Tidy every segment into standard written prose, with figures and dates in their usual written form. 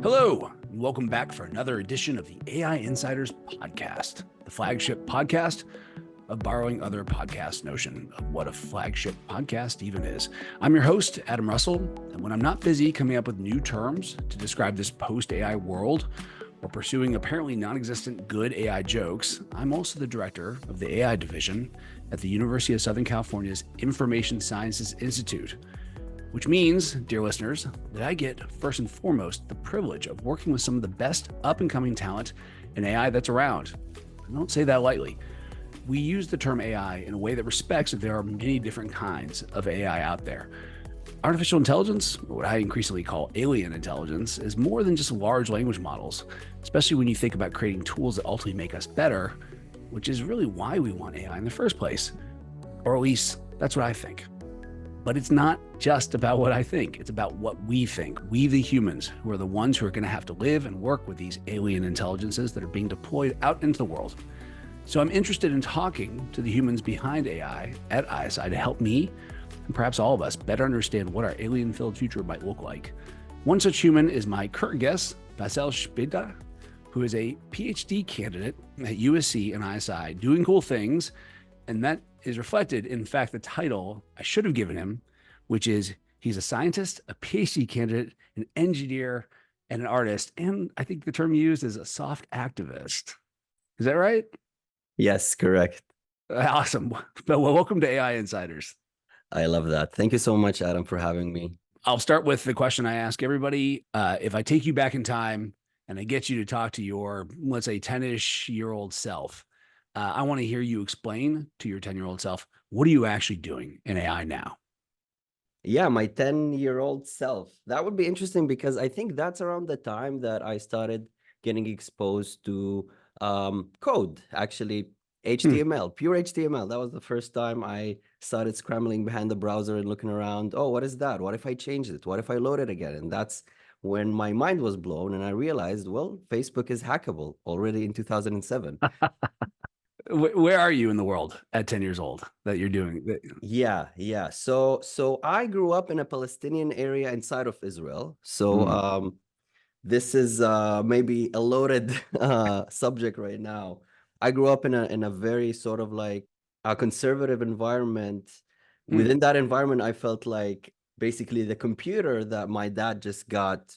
Hello, and welcome back for another edition of the AI Insiders Podcast, the flagship podcast of borrowing other podcasts' notion of what a flagship podcast even is. I'm your host, Adam Russell, and when I'm not busy coming up with new terms to describe this post-AI world or pursuing apparently non-existent good AI jokes, I'm also the director of the AI division at the University of Southern California's Information Sciences Institute, which means, dear listeners, that I get, first and foremost, the privilege of working with some of the best up-and-coming talent in AI that's around. I don't say that lightly. We use the term AI in a way that respects that there are many different kinds of AI out there. Artificial intelligence, or what I increasingly call alien intelligence, is more than just large language models, especially when you think about creating tools that ultimately make us better, which is really why we want AI in the first place. Or at least, that's what I think. But it's not just about what I think. It's about what we think. We, the humans, who are the ones who are going to have to live and work with these alien intelligences that are being deployed out into the world. So I'm interested in talking to the humans behind AI at ISI to help me, and perhaps all of us, better understand what our alien-filled future might look like. One such human is my current guest, Basel Shbita, who is a PhD candidate at USC and ISI, doing cool things, and that is reflected in fact the title I should have given him, which is he's a scientist, a PhD candidate, an engineer, and an artist. And I think the term used is a soft activist. Is that right? Yes, correct. Awesome. Well, welcome to AI Insiders. I love that. Thank you so much, Adam, for having me. I'll start with the question I ask everybody. If I take you back in time and I get you to talk to your, let's say, 10-ish-year-old self, I want to hear you explain to your 10-year-old self, what are you actually doing in AI now? Yeah, my 10-year-old self. That would be interesting because I think that's around the time that I started getting exposed to code, actually, HTML, pure HTML. That was the first time I started scrambling behind the browser and looking around. Oh, what is that? What if I change it? What if I load it again? And that's when my mind was blown and I realized, well, Facebook is hackable already in 2007. Where are you in the world at 10 years old that you're doing? Yeah. So I grew up in a Palestinian area inside of Israel. So this is maybe a loaded subject right now. I grew up in a very sort of like a conservative environment. Within that environment, I felt like basically the computer that my dad just got,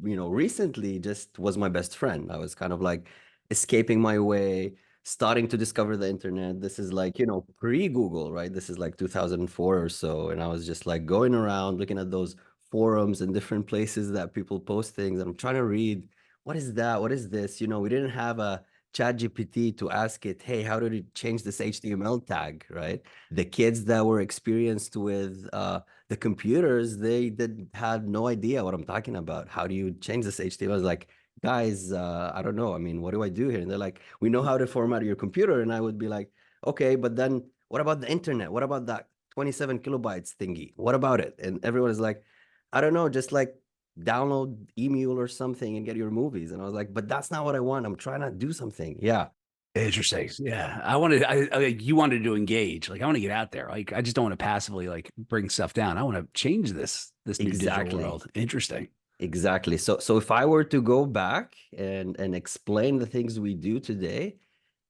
recently just was my best friend. I was kind of like escaping my way, starting to discover the internet. This is like, pre-Google, right? This is like 2004 or so. And I was just like going around looking at those forums and different places that people post things. And I'm trying to read, what is that? What is this? We didn't have a chat GPT to ask it, hey, how do you change this HTML tag, right? The kids that were experienced with the computers, they had no idea what I'm talking about. How do you change this HTML? I was like, guys, I don't know. I mean, what do I do here? And they're like, we know how to format your computer. And I would be like, okay, but then what about the internet? What about that 27 kilobytes thingy? What about it? And everyone is like, I don't know, just like download Emule or something and get your movies. And I was like, but that's not what I want. I'm trying to do something. Yeah. Interesting. Yeah. You wanted to engage. Like, I want to get out there. Like, I just don't want to passively like bring stuff down. I want to change this new digital world. Interesting. Exactly. So if I were to go back and explain the things we do today,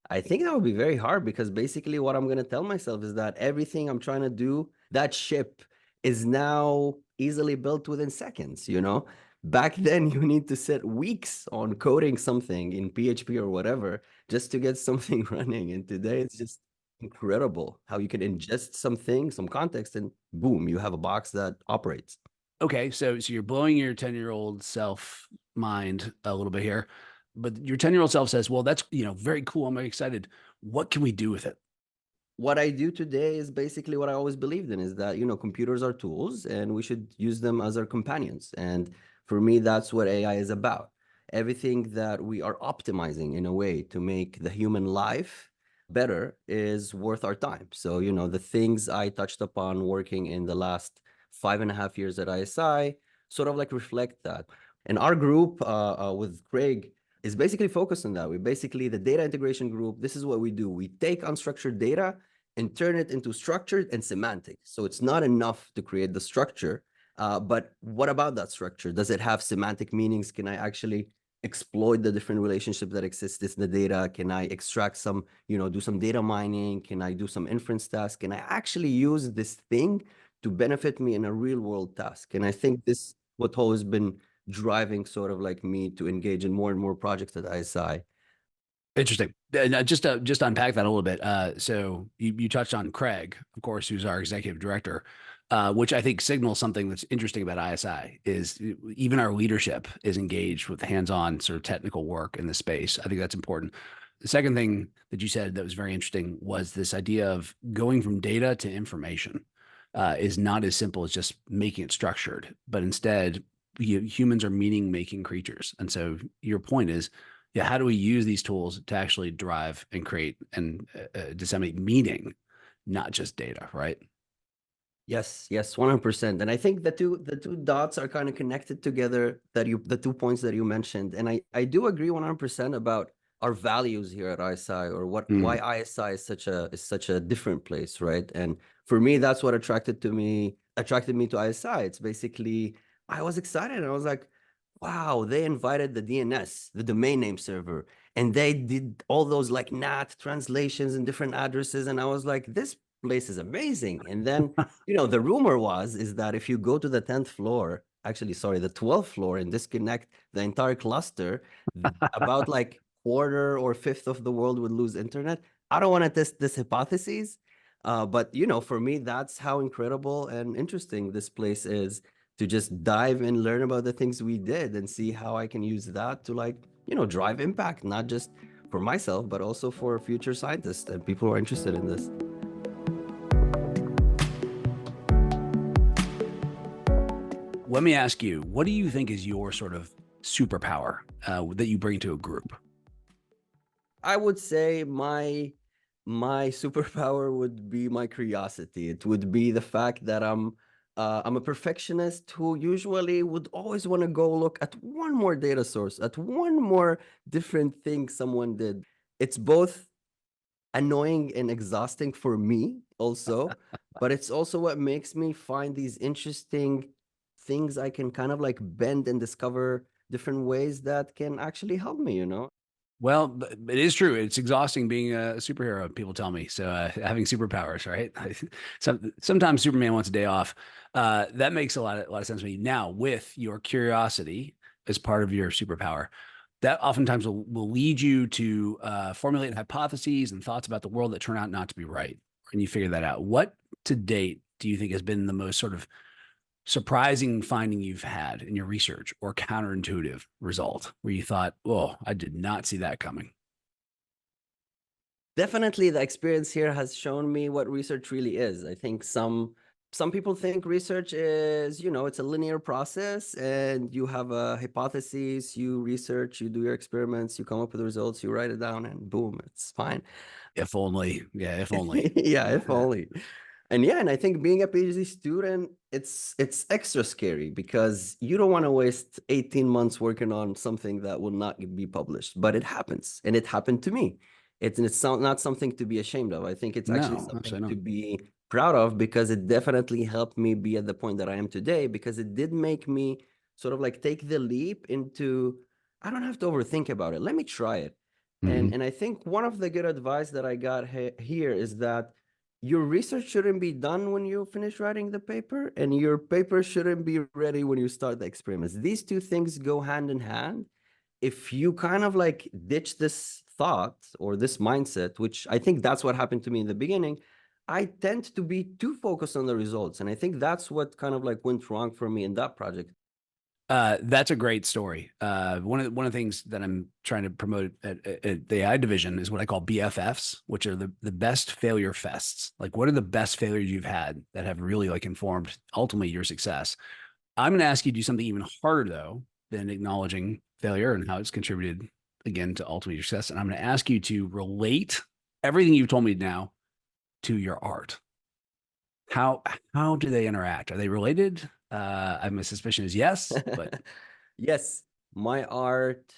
I think that would be very hard because basically what I'm going to tell myself is that everything I'm trying to do, that ship is now easily built within seconds, Back then, you need to sit weeks on coding something in PHP or whatever just to get something running. And today, it's just incredible how you can ingest something, some context, and boom, you have a box that operates. Okay. So you're blowing your 10-year-old self mind a little bit here, but your 10-year-old self says, well, that's, very cool. I'm very excited. What can we do with it? What I do today is basically what I always believed in, is that, computers are tools and we should use them as our companions. And for me, that's what AI is about. Everything that we are optimizing in a way to make the human life better is worth our time. So, the things I touched upon working in the last 5.5 years at ISI sort of like reflect that. And our group with Craig is basically focused on that. We basically, the data integration group, this is what we do. We take unstructured data and turn it into structured and semantic. So it's not enough to create the structure. But what about that structure? Does it have semantic meanings? Can I actually exploit the different relationships that exist in the data? Can I extract some, do some data mining? Can I do some inference tasks? Can I actually use this thing to benefit me in a real world task? And I think this what always been driving sort of like me to engage in more and more projects at ISI. Interesting. Just unpack that a little bit. So you touched on Craig, of course, who's our executive director, which I think signals something that's interesting about ISI is even our leadership is engaged with hands-on sort of technical work in the space. I think that's important. The second thing that you said that was very interesting was this idea of going from data to information is not as simple as just making it structured, but instead humans are meaning-making creatures. And so your point is, yeah, how do we use these tools to actually drive and create and disseminate meaning, not just data, right? Yes, 100%. And I think the two dots are kind of connected together, the 2 points that you mentioned. And I do agree 100% about our values here at ISI, or why Mm. ISI is such a different place, right? And for me, that's what attracted me to ISI. It's basically, I was excited and I was like, wow, they invited the DNS, the domain name server, and they did all those like NAT translations and different addresses. And I was like, this place is amazing. And then the rumor is that if you go to the 10th floor, actually, sorry, the 12th floor, and disconnect the entire cluster, about like quarter or fifth of the world would lose internet. I don't want to test this hypothesis, but for me, that's how incredible and interesting this place is, to just dive and learn about the things we did and see how I can use that to drive impact, not just for myself, but also for future scientists and people who are interested in this. Let me ask you, what do you think is your sort of superpower that you bring to a group? I would say my superpower would be my curiosity. It would be the fact that I'm a perfectionist who usually would always want to go look at one more data source, at one more different thing someone did. It's both annoying and exhausting for me also, but it's also what makes me find these interesting things I can kind of like bend and discover different ways that can actually help me. Well, it is true. It's exhausting being a superhero, people tell me. So having superpowers, right? Sometimes Superman wants a day off. That makes a lot of sense to me. Now, with your curiosity as part of your superpower, that oftentimes will lead you to formulate hypotheses and thoughts about the world that turn out not to be right. And you figure that out. What to date do you think has been the most sort of surprising finding you've had in your research or counterintuitive result where you thought, oh, I did not see that coming? Definitely the experience here has shown me what research really is. I think some people think research is, it's a linear process, and you have a hypothesis, you research, you do your experiments, you come up with the results, you write it down, and boom, it's fine. If only. Yeah, if only. Yeah, if only. And I think being a PhD student, it's extra scary because you don't want to waste 18 months working on something that will not be published. But it happens, and it happened to me. It's not something to be ashamed of. I think it's actually No, something absolutely to not. be proud of, because it definitely helped me be at the point that I am today, because it did make me sort of like take the leap into, I don't have to overthink about it. Let me try it. Mhm. And I think one of the good advice that I got here is that your research shouldn't be done when you finish writing the paper, and your paper shouldn't be ready when you start the experiments. These two things go hand in hand. If you kind of like ditch this thought or this mindset, which I think that's what happened to me in the beginning, I tend to be too focused on the results. And I think that's what kind of like went wrong for me in that project. That's a great story. One of the things that I'm trying to promote at the AI division is what I call BFFs, which are the best failure fests. Like, what are the best failures you've had that have really like informed ultimately your success? I'm going to ask you to do something even harder though than acknowledging failure and how it's contributed again to ultimately your success. And I'm going to ask you to relate everything you've told me now to your art. How how do they interact? Are they related? My suspicion is yes, but Yes, my art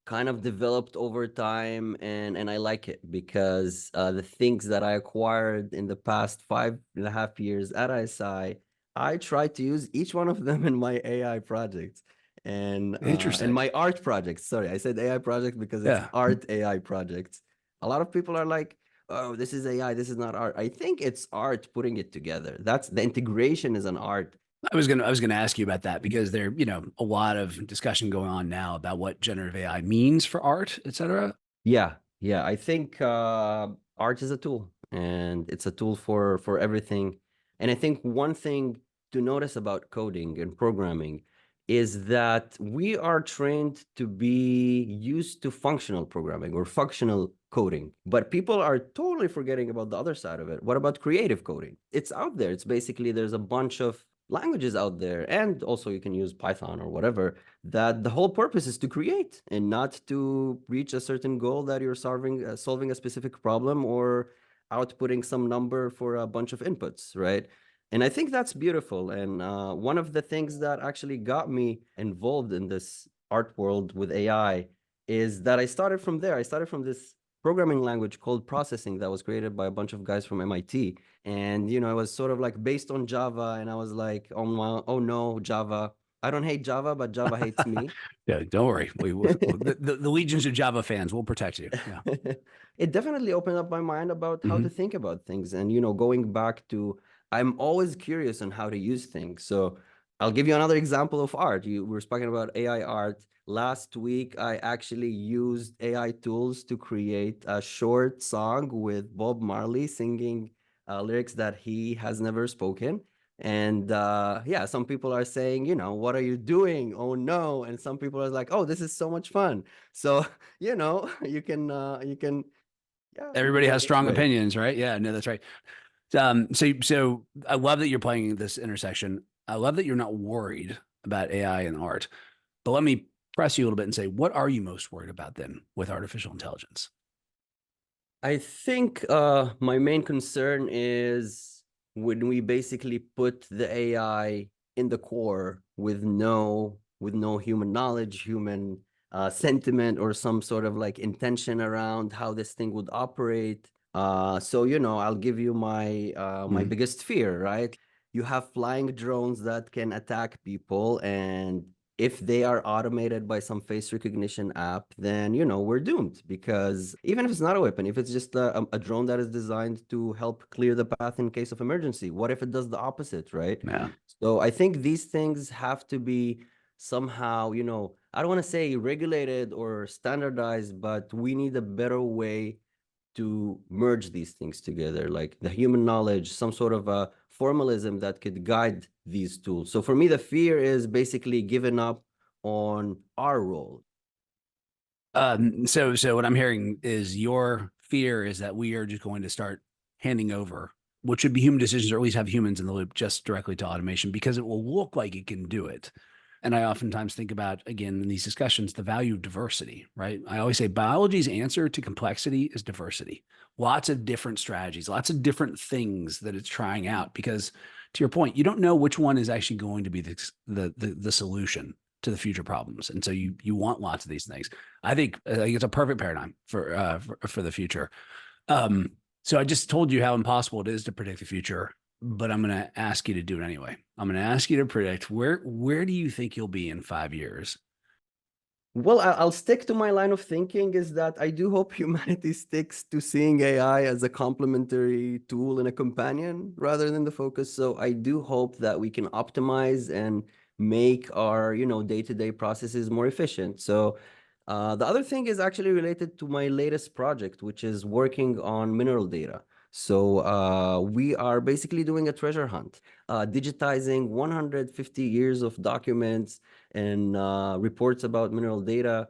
kind of developed over time, and I like it because the things that I acquired in the past 5.5 years at ISI, I try to use each one of them in my AI projects and Interesting. my art projects. Sorry, I said AI project because it's Yeah. art AI projects. A lot of people are like, "Oh, this is AI. This is not art." I think it's art putting it together. That's the integration is an art. I was gonna ask you about that because there, a lot of discussion going on now about what generative AI means for art, et cetera. Yeah, yeah. I think art is a tool, and it's a tool for everything. And I think one thing to notice about coding and programming is that we are trained to be used to functional programming or functional coding, but people are totally forgetting about the other side of it. What about creative coding? It's out there. It's basically there's a bunch of languages out there, and also you can use Python or whatever, that the whole purpose is to create and not to reach a certain goal that you're solving a specific problem or outputting some number for a bunch of inputs, right? And I think that's beautiful. And one of the things that actually got me involved in this art world with AI is that I started from there. I started from this programming language called processing that was created by a bunch of guys from MIT. And, it was sort of like based on Java. And I was like, oh no, Java. I don't hate Java, but Java hates me. Yeah, don't worry. The legions of Java fans will protect you. Yeah. It definitely opened up my mind about how to Hmm. think about things. And, going back to, I'm always curious on how to use things. So I'll give you another example of art. We were speaking about AI art. Last week, I actually used AI tools to create a short song with Bob Marley singing lyrics that he has never spoken. And yeah, some people are saying, what are you doing? Oh no. And some people are like, oh, this is so much fun. So, you can, yeah, Everybody go has this strong way. opinions, right? Yeah, no, that's right. So I love that you're playing this intersection. I love that you're not worried about AI and art. But let me press you a little bit and say, what are you most worried about then with artificial intelligence? I think my main concern is when we basically put the AI in the core with no human knowledge, human sentiment, or some sort of like intention around how this thing would operate. So I'll give you my Mhm. biggest fear, right? You have flying drones that can attack people, and if they are automated by some face recognition app, then we're doomed, because even if it's not a weapon, if it's just a drone that is designed to help clear the path in case of emergency, what if it does the opposite, right? Yeah. So I think these things have to be somehow, I don't want to say regulated or standardized, but we need a better way to merge these things together, like the human knowledge, some sort of a formalism that could guide these tools. So for me, the fear is basically giving up on our role. So what I'm hearing is your fear is that we are just going to start handing over what should be human decisions, or at least have humans in the loop, just directly to automation because it will look like it can do it. And I oftentimes think about, again, in these discussions, the value of diversity, right? I always say biology's answer to complexity is diversity. Lots of different strategies, lots of different things that it's trying out. Because to your point, you don't know which one is actually going to be the solution to the future problems. And so you want lots of these things. I think it's a perfect paradigm for the future. So I just told you how impossible it is to predict the future, but I'm going to ask you to do it anyway. I'm going to ask you to predict where do you think you'll be in 5 years? Well, I'll stick to my line of thinking, is that I do hope humanity sticks to seeing AI as a complementary tool and a companion rather than the focus. So I do hope that we can optimize and make our, day-to-day processes more efficient. So the other thing is actually related to my latest project, which is working on mineral data. So we are basically doing a treasure hunt, digitizing 150 years of documents and reports about mineral data.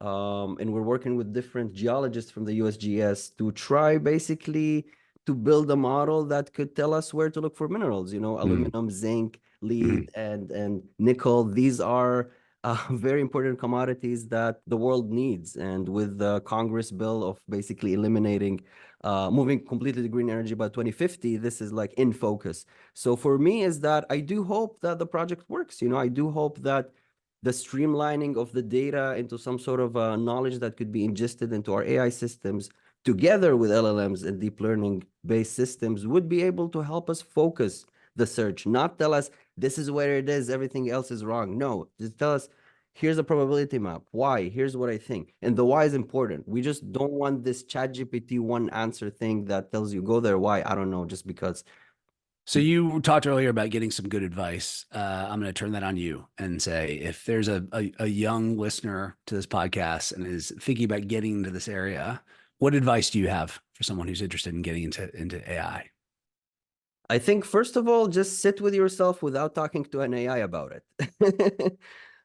And we're working with different geologists from the USGS to try basically to build a model that could tell us where to look for minerals, Mm, aluminum, zinc, mm, lead, and nickel. These are very important commodities that the world needs. And with the Congress bill of basically eliminating, moving completely to green energy by 2050, this is like in focus. So for me is that I do hope that the project works. I do hope that the streamlining of the data into some sort of knowledge that could be ingested into our AI systems, together with LLMs and deep learning based systems, would be able to help us focus the search, not tell us this is where it is, everything else is wrong. No, just tell us, here's a probability map. Why? Here's what I think. And the why is important. We just don't want this ChatGPT one answer thing that tells you go there. Why? I don't know, just because. So you talked earlier about getting some good advice. I'm going to turn that on you and say, if there's a young listener to this podcast and is thinking about getting into this area, what advice do you have for someone who's interested in getting into AI? I think, first of all, just sit with yourself without talking to an AI about it.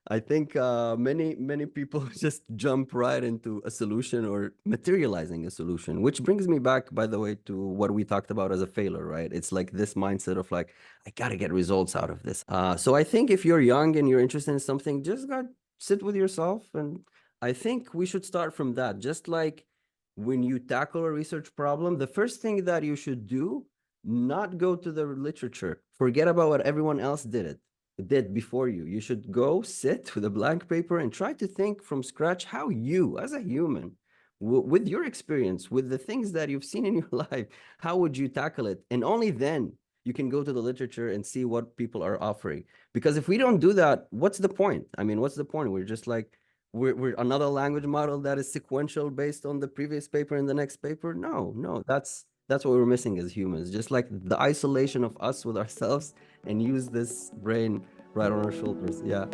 I think many people just jump right into a solution or materializing a solution, which brings me back, by the way, to what we talked about as a failure, right? It's like this mindset of like, I gotta get results out of this. So I think if you're young and you're interested in something, just go sit with yourself. And I think we should start from that. Just like when you tackle a research problem, the first thing that you should do, not go to the literature. Forget about what everyone else did before you. You should go sit with a blank paper and try to think from scratch how you, as a human, with your experience, with the things that you've seen in your life, how would you tackle it? And only then you can go to the literature and see what people are offering. Because if we don't do that, what's the point? I mean, what's the point? We're just like, we're another language model that is sequential based on the previous paper and the next paper. No, that's what we're missing as humans. Just like the isolation of us with ourselves, and use this brain right on our shoulders. Yeah.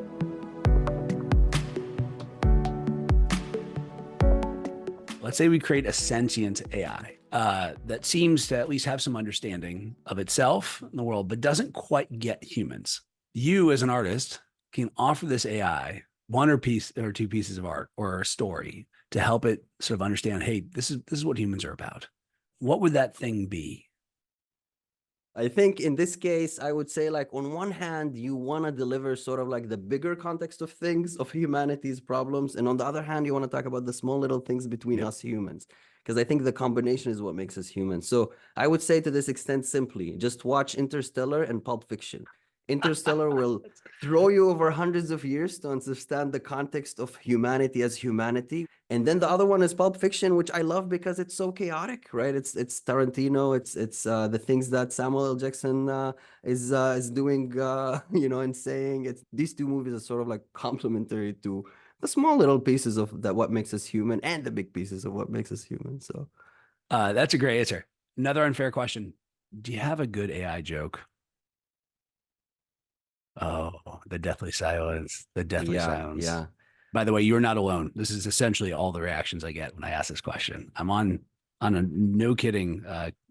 Let's say we create a sentient AI that seems to at least have some understanding of itself in the world, but doesn't quite get humans. You, as an artist, can offer this AI one or two pieces of art or a story to help it sort of understand, hey, this is what humans are about. What would that thing be? I think in this case, I would say, like, on one hand, you want to deliver sort of like the bigger context of things, of humanity's problems. And on the other hand, you want to talk about the small little things between us humans. Because I think the combination is what makes us human. So I would say, to this extent, simply just watch Interstellar and Pulp Fiction. Interstellar will throw you over hundreds of years to understand the context of humanity as humanity. And then the other one is Pulp Fiction, which I love because it's so chaotic, right? It's Tarantino. It's the things that Samuel L. Jackson is doing, and saying. It's these two movies are sort of like complementary to the small little pieces of that what makes us human, and the big pieces of what makes us human. So that's a great answer. Another unfair question: do you have a good AI joke? Oh, the deathly silence. The deathly silence. Yeah. By the way, you're not alone. This is essentially all the reactions I get when I ask this question. I'm on a no kidding,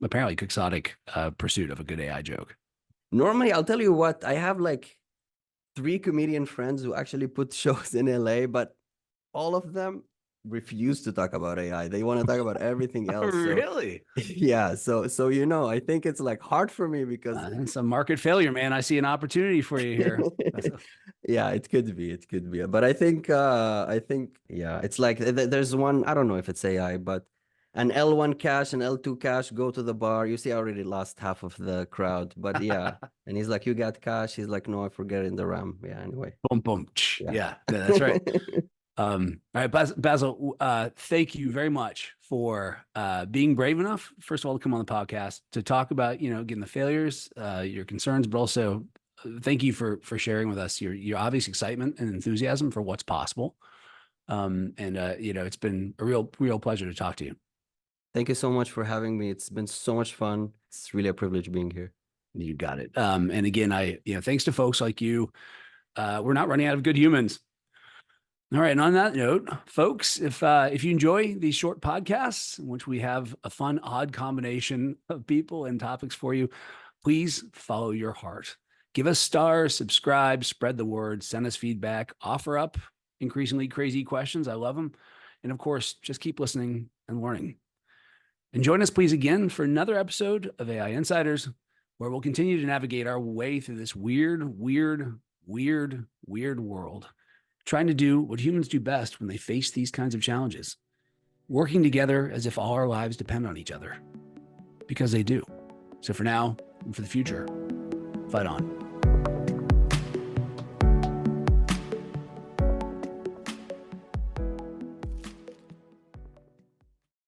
apparently quixotic pursuit of a good AI joke. Normally, I'll tell you what, I have like 3 comedian friends who actually put shows in LA, but all of them refuse to talk about AI. They want to talk about everything else. Really? Yeah. So I think it's like hard for me because it's a market failure, man. I see an opportunity for you here. Yeah, it could be. But I think yeah, it's like there's one, I don't know if it's AI, but an L1 cache and L2 cache go to the bar. You see, I already lost half of the crowd, but yeah. And he's like, you got cache? He's like, no, I forget it in the RAM. Yeah, anyway. Boom, boom. Yeah, that's right. All right, Basel, thank you very much for being brave enough, first of all, to come on the podcast to talk about, getting the failures, your concerns, but also thank you for sharing with us your obvious excitement and enthusiasm for what's possible. It's been a real pleasure to talk to you. Thank you so much for having me. It's been so much fun. It's really a privilege being here. You got it. And again, thanks to folks like you, we're not running out of good humans. All right. And on that note, folks, if you enjoy these short podcasts, in which we have a fun, odd combination of people and topics for you, please follow your heart. Give us stars, subscribe, spread the word, send us feedback, offer up increasingly crazy questions. I love them. And of course, just keep listening and learning. And join us, please, again for another episode of AI Insiders, where we'll continue to navigate our way through this weird world, trying to do what humans do best when they face these kinds of challenges, working together as if all our lives depend on each other, because they do. So for now and for the future, fight on.